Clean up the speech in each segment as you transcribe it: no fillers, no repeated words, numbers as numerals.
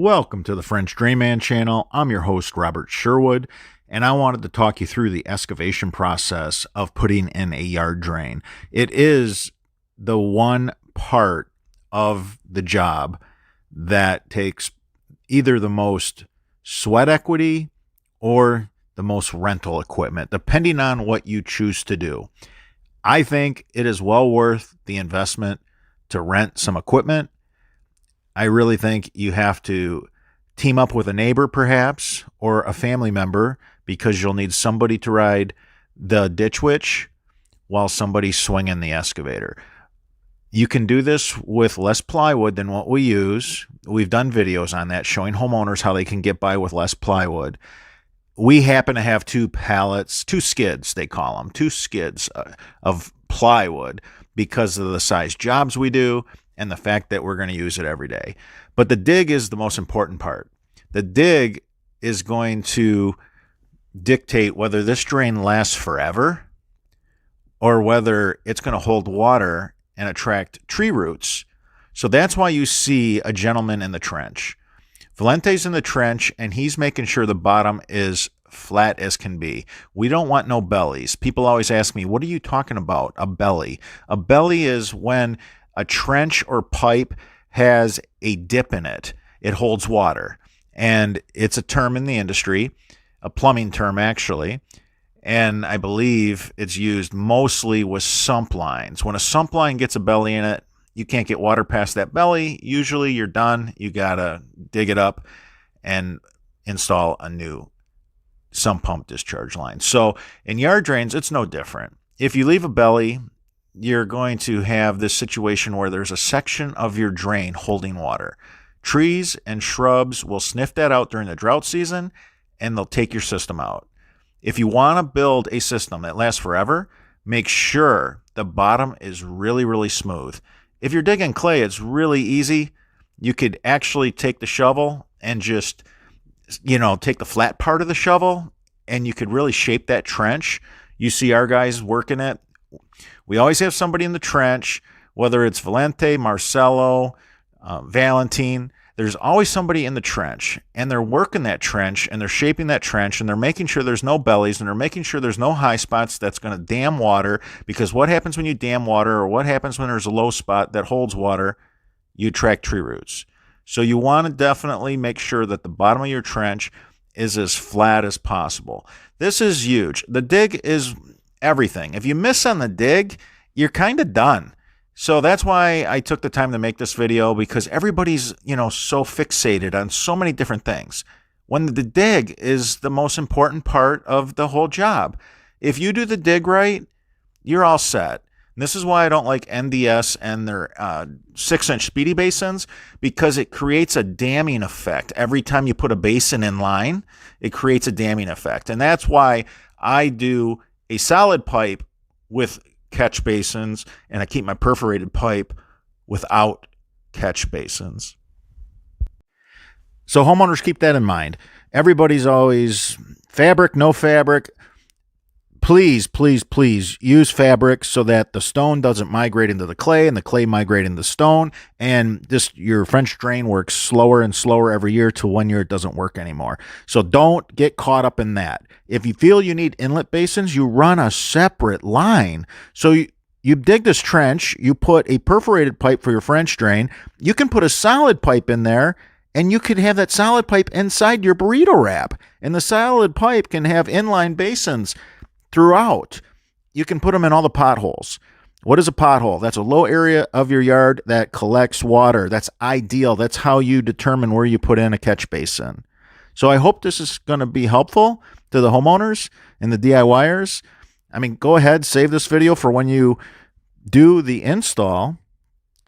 Welcome to the French Drain Man channel. I'm your host, Robert Sherwood, and I wanted to talk you through the excavation process of putting in a yard drain. It is the one part of the job that takes either the most sweat equity or the most rental equipment, depending on what you choose to do. I think it is well worth the investment to rent some equipment. I really think you have to team up with a neighbor perhaps or a family member because you'll need somebody to ride the ditch witch while somebody's swinging the excavator. You can do this with less plywood than what we use. We've done videos on that showing homeowners how they can get by with less plywood. We happen to have two skids, they call them, two skids of plywood because of the size jobs we do and the fact that we're going to use it every day. But the dig is the most important part. The dig is going to dictate whether this drain lasts forever or whether it's going to hold water and attract tree roots. So that's why you see a gentleman in the trench. Valente's in the trench, and he's making sure the bottom is flat as can be. We don't want no bellies. People always ask me, what are you talking about? A belly. A belly is when a trench or pipe has a dip in it. It holds water. And it's a term in the industry, a plumbing term actually. And I believe it's used mostly with sump lines. When a sump line gets a belly in it, you can't get water past that belly. Usually you're done. You got to dig it up and install a new sump pump discharge line. So in yard drains, it's no different. If you leave a belly, you're going to have this situation where there's a section of your drain holding water. Trees and shrubs will sniff that out during the drought season, and they'll take your system out. If you want to build a system that lasts forever, make sure the bottom is really, really smooth. If you're digging clay, it's really easy. You could actually take the shovel and just, take the flat part of the shovel, and you could really shape that trench. You see our guys working it. We always have somebody in the trench, whether it's Valente, Marcelo, Valentine. There's always somebody in the trench, and they're working that trench, and they're shaping that trench, and they're making sure there's no bellies, and they're making sure there's no high spots that's going to dam water, because what happens when you dam water, or what happens when there's a low spot that holds water? You attract tree roots. So you want to definitely make sure that the bottom of your trench is as flat as possible. This is huge. The dig is everything. If you miss on the dig, you're kind of done. So that's why I took the time to make this video, because everybody's, so fixated on so many different things, when the dig is the most important part of the whole job. If you do the dig right, you're all set. And this is why I don't like NDS and their 6-inch speedy basins, because it creates a damming effect. Every time you put a basin in line, it creates a damming effect. And that's why I do a solid pipe with catch basins, and I keep my perforated pipe without catch basins. So homeowners, keep that in mind. Everybody's always fabric, no fabric. Please, please, please use fabric so that the stone doesn't migrate into the clay and the clay migrate into the stone, and your French drain works slower and slower every year to 1 year it doesn't work anymore. So don't get caught up in that. If you feel you need inlet basins, you run a separate line. So you dig this trench, you put a perforated pipe for your French drain, you can put a solid pipe in there, and you could have that solid pipe inside your burrito wrap, and the solid pipe can have inline basins throughout. You can put them in all the potholes. What is a pothole? That's a low area of your yard that collects water. That's ideal. That's how you determine where you put in a catch basin. So I hope this is going to be helpful to the homeowners and the DIYers. I mean, go ahead, save this video for when you do the install.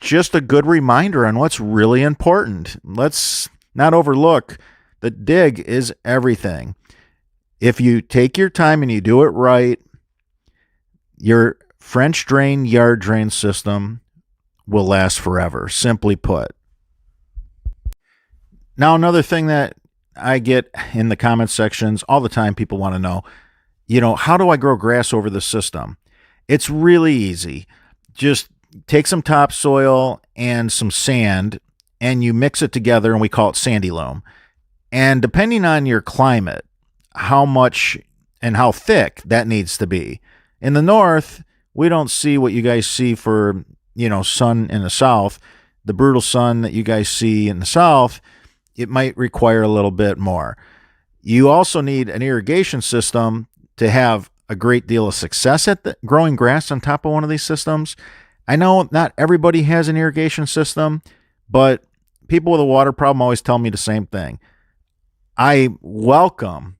Just a good reminder on what's really important. Let's not overlook the dig is everything. If you take your time and you do it right, your French drain yard drain system will last forever, simply put. Now, another thing that I get in the comment sections all the time, people want to know, how do I grow grass over the system? It's really easy. Just take some topsoil and some sand and you mix it together, and we call it sandy loam. And depending on your climate, how much and how thick that needs to be. In the north, we don't see what you guys see for, sun in the south. The brutal sun that you guys see in the south, it might require a little bit more. You also need an irrigation system to have a great deal of success at growing grass on top of one of these systems. I know not everybody has an irrigation system, but people with a water problem always tell me the same thing. I welcome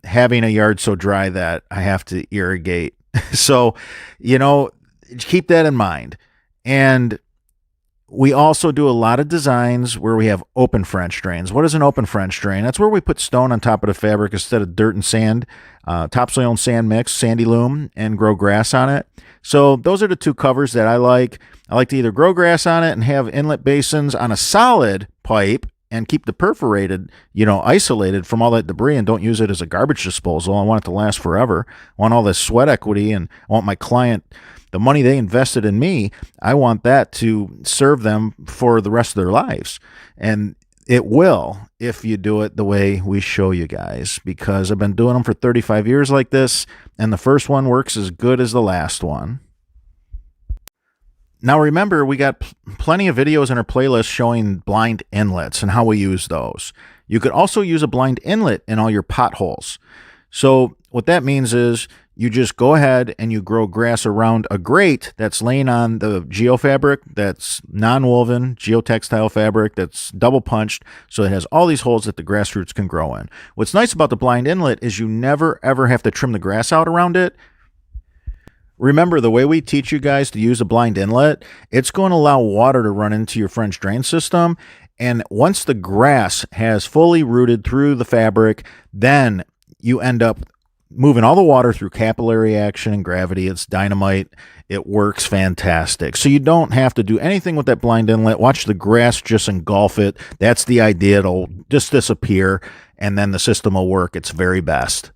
having a yard so dry that I have to irrigate. So, keep that in mind. And we also do a lot of designs where we have open French drains. What is an open French drain? That's where we put stone on top of the fabric instead of dirt and sand, topsoil and sand mix, sandy loam, and grow grass on it. So those are the two covers that I like. I like to either grow grass on it and have inlet basins on a solid pipe and keep the perforated, isolated from all that debris, and don't use it as a garbage disposal. I want it to last forever. I want all this sweat equity, and I want my client, the money they invested in me, I want that to serve them for the rest of their lives. And it will if you do it the way we show you guys, because I've been doing them for 35 years like this, and the first one works as good as the last one. Now remember, we got plenty of videos in our playlist showing blind inlets and how we use those. You could also use a blind inlet in all your potholes. So what that means is you just go ahead and you grow grass around a grate that's laying on the geofabric, that's non-woven geotextile fabric that's double punched, so it has all these holes that the grass roots can grow in. What's nice about the blind inlet is you never ever have to trim the grass out around it. Remember, the way we teach you guys to use a blind inlet, it's going to allow water to run into your French drain system. And once the grass has fully rooted through the fabric, then you end up moving all the water through capillary action and gravity. It's dynamite. It works fantastic. So you don't have to do anything with that blind inlet. Watch the grass just engulf it. That's the idea. It'll just disappear, and then the system will work its very best.